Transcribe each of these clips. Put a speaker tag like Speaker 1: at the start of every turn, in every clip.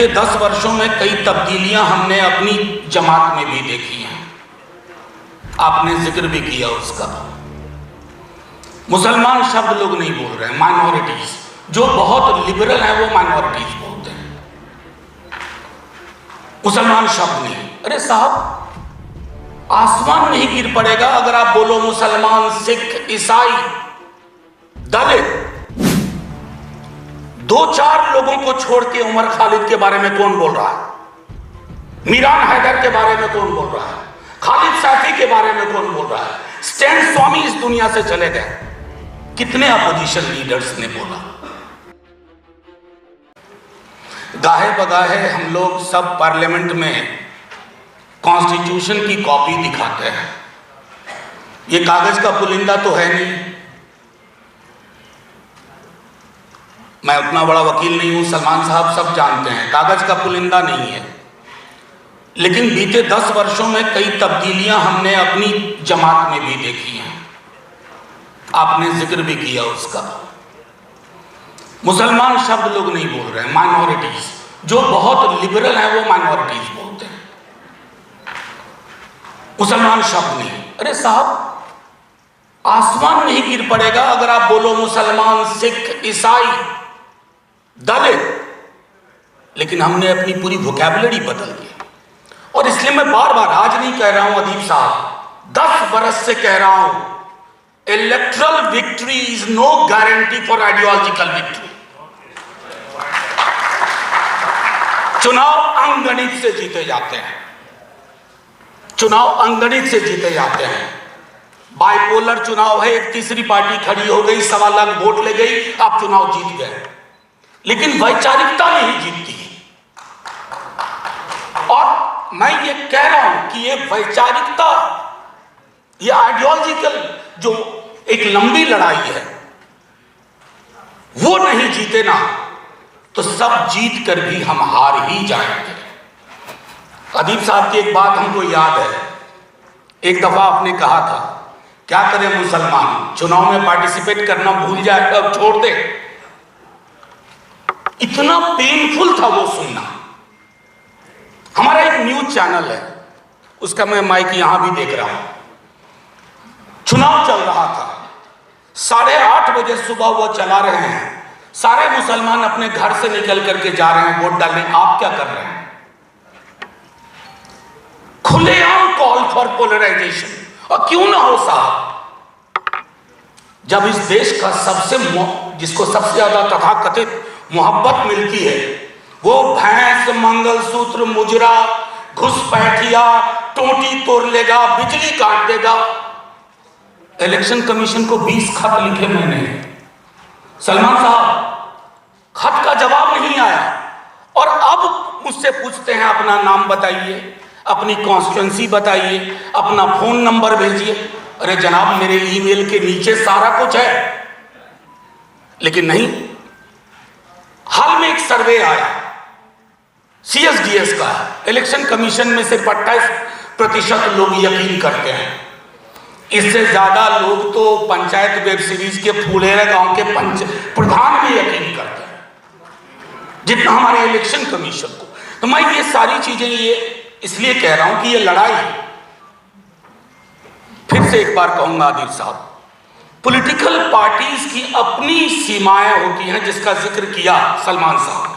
Speaker 1: बीते 10 वर्षों में कई तब्दीलियां हमने अपनी जमात में भी देखी हैं। आपने जिक्र भी किया उसका। मुसलमान शब्द लोग नहीं बोल रहे हैं, माइनॉरिटीज जो बहुत लिबरल हैं वो माइनॉरिटीज बोलते हैं, मुसलमान शब्द नहीं। अरे साहब, आसमान नहीं गिर पड़ेगा अगर आप बोलो मुसलमान, सिख, ईसाई, दलित। 2-4 लोगों को छोड़ के उमर खालिद के बारे में कौन बोल रहा है? मीरान हैदर के बारे में कौन बोल रहा है? खालिद साथी के बारे में कौन बोल रहा है? स्टैन स्वामी इस दुनिया से चले गए। कितने अपोजिशन लीडर्स ने बोला? गाहे बगाहे हम लोग सब पार्लियामेंट में कॉन्स्टिट्यूशन की कॉपी दिखाते हैं। ये कागज का पुलिंदा तो है नहीं। मैं उतना बड़ा वकील नहीं हूं, सलमान साहब सब जानते हैं, कागज का पुलिंदा नहीं है। लेकिन बीते 10 वर्षों में कई तब्दीलियां हमने अपनी जमात में भी देखी हैं। आपने जिक्र भी किया उसका। मुसलमान शब्द लोग नहीं बोल रहे हैं, माइनॉरिटीज जो बहुत लिबरल हैं वो माइनॉरिटीज बोलते हैं, मुसलमान शब्द नहीं। अरे साहब, आसमान नहीं गिर पड़ेगा अगर आप बोलो मुसलमान, सिख, ईसाई, दलित। लेकिन हमने अपनी पूरी वोकैबुलरी बदल दी। और इसलिए मैं बार बार आज नहीं कह रहा हूं अदीब साहब, 10 बरस से कह रहा हूं, electoral victory is no guarantee for ideological victory. चुनाव अंगणित से जीते जाते हैं, चुनाव अंगणित से जीते जाते हैं। बाइपोलर चुनाव है, एक तीसरी पार्टी खड़ी हो गई, 1.25 लाख वोट ले गई, आप चुनाव जीत गए। लेकिन वैचारिकता नहीं जीतती। और मैं ये कह रहा हूं कि ये वैचारिकता, ये आइडियोलॉजिकल जो एक लंबी लड़ाई है, वो नहीं जीते ना तो सब जीत कर भी हम हार ही जाएंगे। अदीब साहब की एक बात हमको याद है, एक दफा आपने कहा था, क्या करें मुसलमान, चुनाव में पार्टिसिपेट करना भूल जाए तब छोड़ दे। इतना पेनफुल था वो सुनना। हमारा एक न्यूज चैनल है, उसका मैं माइक यहां भी देख रहा हूं। चुनाव चल रहा था, 8:30 बजे सुबह वो चला रहे हैं, सारे मुसलमान अपने घर से निकल करके जा रहे हैं वोट डालने। आप क्या कर रहे हैं? खुलेआम कॉल फॉर पोलराइजेशन। और क्यों ना हो साहब, जब इस देश का जिसको सबसे ज्यादा तथाकथित मोहब्बत मिलती है, वो भैंस, मंगलसूत्र, मुजरा, घुसपैठिया, टोटी तोड़ लेगा, बिजली काट देगा। इलेक्शन कमीशन को 20 खत लिखे मैंने, सलमान साहब, खत का जवाब नहीं आया। और अब मुझसे पूछते हैं अपना नाम बताइए, अपनी कॉन्स्टिट्यूएंसी बताइए, अपना फोन नंबर भेजिए। अरे जनाब, मेरे ईमेल के नीचे सारा कुछ है। लेकिन नहीं। हाल में एक सर्वे आया, CSDS का, इलेक्शन कमीशन में सिर्फ 28% लोग यकीन करते हैं। इससे ज्यादा लोग तो पंचायत वेब सीरीज के फूलेरा गांव के प्रधान भी यकीन करते हैं, जितना हमारे इलेक्शन कमीशन को। तो मैं ये सारी चीजें ये इसलिए कह रहा हूं कि ये लड़ाई, फिर से एक बार कहूंगा आदिल साहब, पॉलिटिकल पार्टीज की अपनी सीमाएं होती हैं, जिसका जिक्र किया सलमान साहब।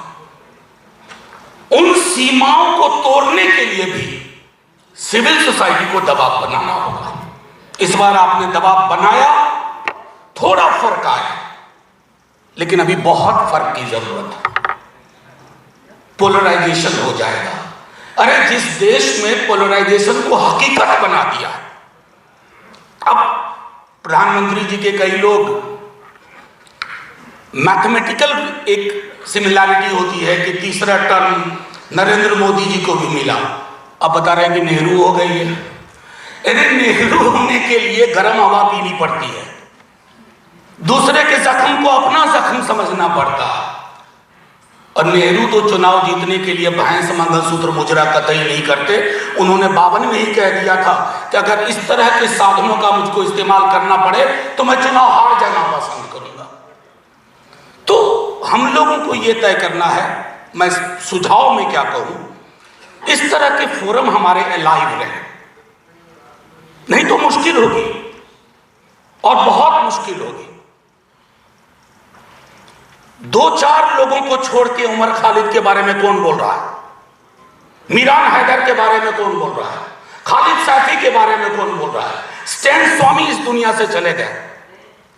Speaker 1: उन सीमाओं को तोड़ने के लिए भी सिविल सोसाइटी को दबाव बनाना होगा। इस बार आपने दबाव बनाया, थोड़ा फर्क आया, लेकिन अभी बहुत फर्क की जरूरत है। पोलराइजेशन हो जाएगा। अरे जिस देश में पोलराइजेशन को हकीकत बना दिया, अब प्रधानमंत्री जी के कई लोग, मैथमेटिकल एक सिमिलैरिटी होती है कि तीसरा टर्म नरेंद्र मोदी जी को भी मिला। अब बता रहे हैं कि नेहरू हो गई है। अरे नेहरू होने के लिए गर्म हवा पीनी पड़ती है, दूसरे के जख्म को अपना जख्म समझना पड़ता है। और नेहरू तो चुनाव जीतने के लिए भैंस, मंगलसूत्र, मुजरा कतई नहीं करते। उन्होंने 52 में ही कह दिया था कि अगर इस तरह के साधनों का मुझको इस्तेमाल करना पड़े तो मैं चुनाव हार जाना पसंद करूंगा। तो हम लोगों को यह तय करना है, मैं सुझाव में क्या कहूं, इस तरह के फोरम हमारे अलाइव रहे, नहीं तो मुश्किल होगी और बहुत मुश्किल होगी। 2-4 लोगों को छोड़ के उमर खालिद के बारे में कौन बोल रहा है, मीरान हैदर के बारे में कौन बोल रहा है, खालिद साथी के बारे में कौन बोल रहा है, स्टैन स्वामी इस दुनिया से चले गए,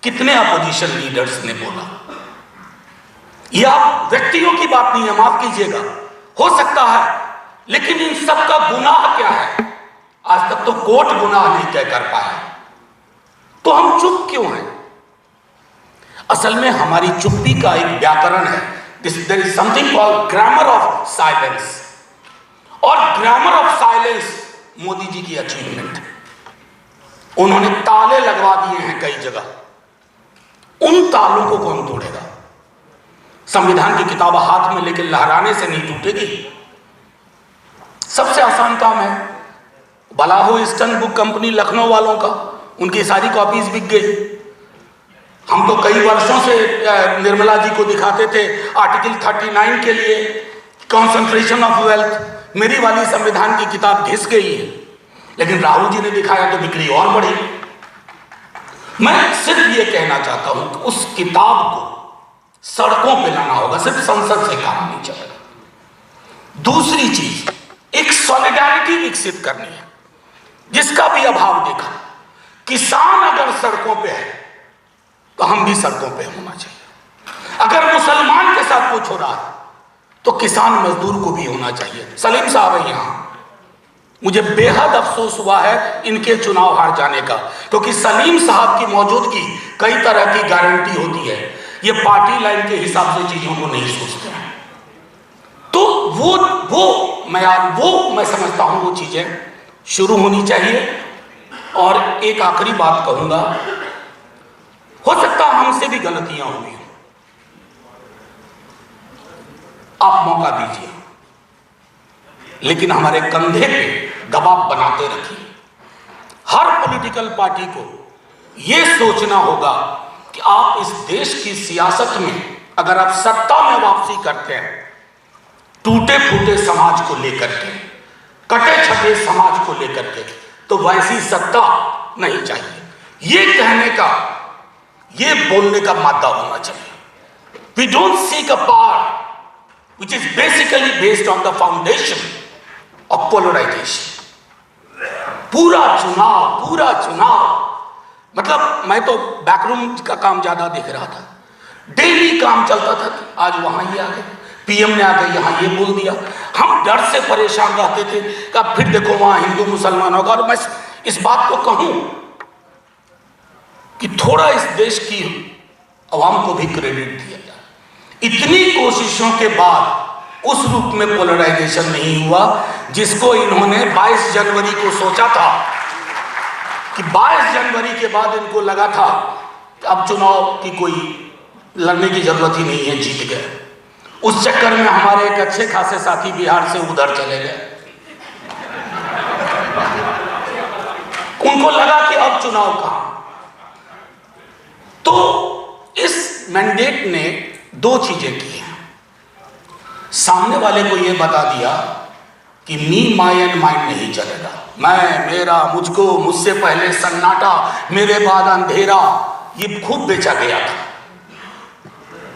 Speaker 1: कितने अपोजिशन लीडर्स ने बोला। यह आप व्यक्तियों की बात नहीं है, माफ कीजिएगा, हो सकता है, लेकिन इन सब का गुनाह क्या है? आज तक तो कोर्ट गुनाह नहीं तय कर पाया, तो हम चुप क्यों हैं? असल में हमारी चुप्पी का एक व्याकरण है, there is something called grammar of silence, और grammar of silence Modi ji की अचीवमेंट है। उन्होंने ताले लगवा दिए हैं कई जगह, उन तालों को कौन तोड़ेगा? संविधान की किताब हाथ में लेकर लहराने से नहीं टूटेगी। सबसे आसान काम है, भला हो ईस्टर्न बुक कंपनी लखनऊ वालों का, उनकी सारी कॉपीज बिक गई। हम तो कई वर्षों से निर्मला जी को दिखाते थे आर्टिकल 39 के लिए कॉन्सेंट्रेशन ऑफ वेल्थ, मेरी वाली संविधान की किताब घिस गई है, लेकिन राहुल जी ने दिखाया तो बिक्री और बढ़ी। मैं सिर्फ ये कहना चाहता हूं कि उस किताब को सड़कों पे लाना होगा, सिर्फ संसद से काम नहीं चलेगा। दूसरी चीज, एक सॉलिडारिटी विकसित करनी है, जिसका भी अभाव देखा। किसान अगर सड़कों पे है तो हम भी सड़कों पे होना चाहिए। अगर मुसलमान के साथ कुछ हो रहा है तो किसान मजदूर को भी होना चाहिए। सलीम साहब है यहां, मुझे बेहद अफसोस हुआ है इनके चुनाव हार जाने का, क्योंकि सलीम साहब की मौजूदगी कई तरह की गारंटी होती है। ये पार्टी लाइन के हिसाब से चीजों को नहीं सोचते हैं, तो वो मैं समझता हूं वो चीजें शुरू होनी चाहिए। और एक आखिरी बात कहूंगा, हो सकता है हमसे भी गलतियां हुई, आप मौका दीजिए, लेकिन हमारे कंधे पे दबाव बनाते रखिए। हर पॉलिटिकल पार्टी को यह सोचना होगा कि आप इस देश की सियासत में अगर आप सत्ता में वापसी करते हैं, टूटे फूटे समाज को लेकर के, कटे छटे समाज को लेकर के, तो वैसी सत्ता नहीं चाहिए। ये कहने का, ये बोलने का मादा होना चाहिए। We don't seek a power which is basically based on the foundation of polarization। पूरा चुनाव मतलब मैं तो बैकरूम का काम ज्यादा देख रहा था, डेली काम चलता था, आज वहां ये आ गए, पीएम ने आकर यहां ये बोल दिया, हम डर से परेशान रहते थे कि फिर देखो वहां हिंदू मुसलमान होगा। और मैं इस बात को कहूं कि थोड़ा इस देश की अवाम को भी क्रेडिट दिया जाए। इतनी कोशिशों के बाद उस रूप में पोलराइजेशन नहीं हुआ जिसको इन्होंने 22 जनवरी को सोचा था, कि 22 जनवरी के बाद इनको लगा था कि अब चुनाव की कोई लड़ने की जरूरत ही नहीं है, जीत गए। उस चक्कर में हमारे एक अच्छे खासे साथी बिहार से उधर चले गए, उनको लगा कि अब चुनाव कहां। तो इस मैंडेट ने 2 चीजें की हैं। सामने वाले को यह बता दिया कि मी माई एंड माइंड नहीं चलेगा, मैं, मेरा, मुझको, मुझसे पहले सन्नाटा, मेरे बाद अंधेरा, ये खूब बेचा गया था।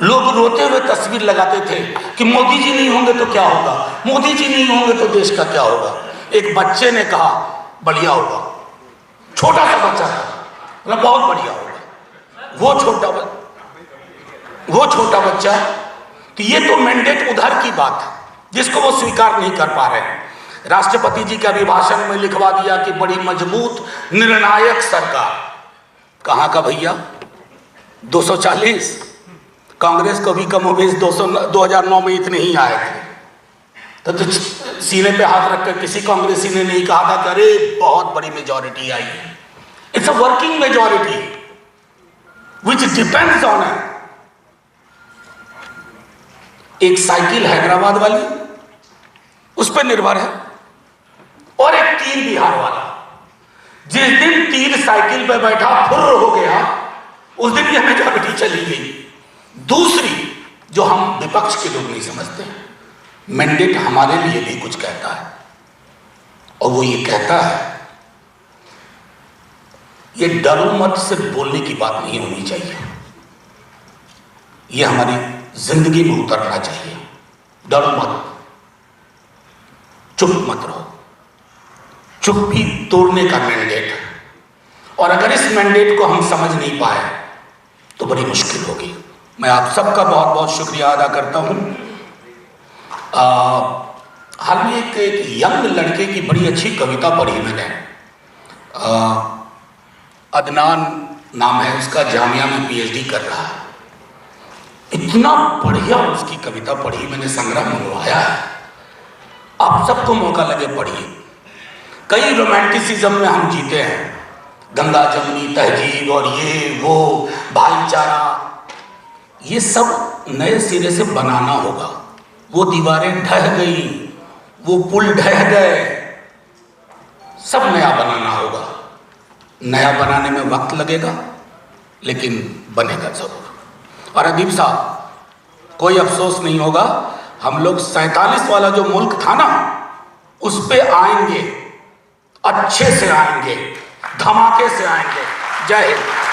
Speaker 1: लोग रोते हुए तस्वीर लगाते थे कि मोदी जी नहीं होंगे तो क्या होगा, मोदी जी नहीं होंगे तो देश का क्या होगा। एक बच्चे ने कहा बढ़िया होगा, छोटा सा बच्चा था, मतलब बहुत बढ़िया होगा। वो छोटा बच्चा, कि ये तो मैंडेट उधर की बात है जिसको वो स्वीकार नहीं कर पा रहे हैं। राष्ट्रपति जी के अभिभाषण में लिखवा दिया कि बड़ी मजबूत निर्णायक सरकार। कहां का भैया 240, कांग्रेस को भी कमोबेश 2009 में इतने ही आए थे। तो सीने पे हाथ रखकर किसी कांग्रेसी ने नहीं कहा था कि अरे बहुत बड़ी मेजॉरिटी आई है। It's a working majority which depends on एक साइकिल हैदराबाद वाली, उस पर निर्भर है, और एक तीर बिहार वाला। जिस दिन तीर साइकिल पे बैठा फुर्र हो गया, उस दिन यह मेजॉरिटी चली गई। दूसरी जो हम विपक्ष के लोग नहीं समझते, मैंडेट हमारे लिए भी कुछ कहता है, और वो ये कहता है, ये डरो मत सिर्फ बोलने की बात नहीं होनी चाहिए, ये हमारी जिंदगी में उतरना चाहिए। डरो मत, चुप मत रहो। चुप भी तोड़ने का मैंडेट है, और अगर इस मैंडेट को हम समझ नहीं पाए तो बड़ी मुश्किल होगी। मैं आप सबका बहुत बहुत शुक्रिया अदा करता हूं। हाल में एक यंग लड़के की बड़ी अच्छी कविता पढ़ी मैंने। अदनान नाम है उसका, जामिया में पीएचडी कर रहा है। इतना बढ़िया उसकी कविता पढ़ी मैंने, संग्रह मंगवाया है, आप सबको मौका लगे पढ़िए। कई रोमांटिसिज्म में हम जीते हैं, गंगा जमुनी तहजीब और ये वो भाईचारा, ये सब नए सिरे से बनाना होगा। वो दीवारें ढह गई, वो पुल ढह गए, सब नया बनाना होगा। नया बनाने में वक्त लगेगा, लेकिन बनेगा जरूर। और अदीब साहब, कोई अफसोस नहीं होगा, हम लोग 47 वाला जो मुल्क था ना, उस पे आएंगे, अच्छे से आएंगे, धमाके से आएंगे। जय हिंद।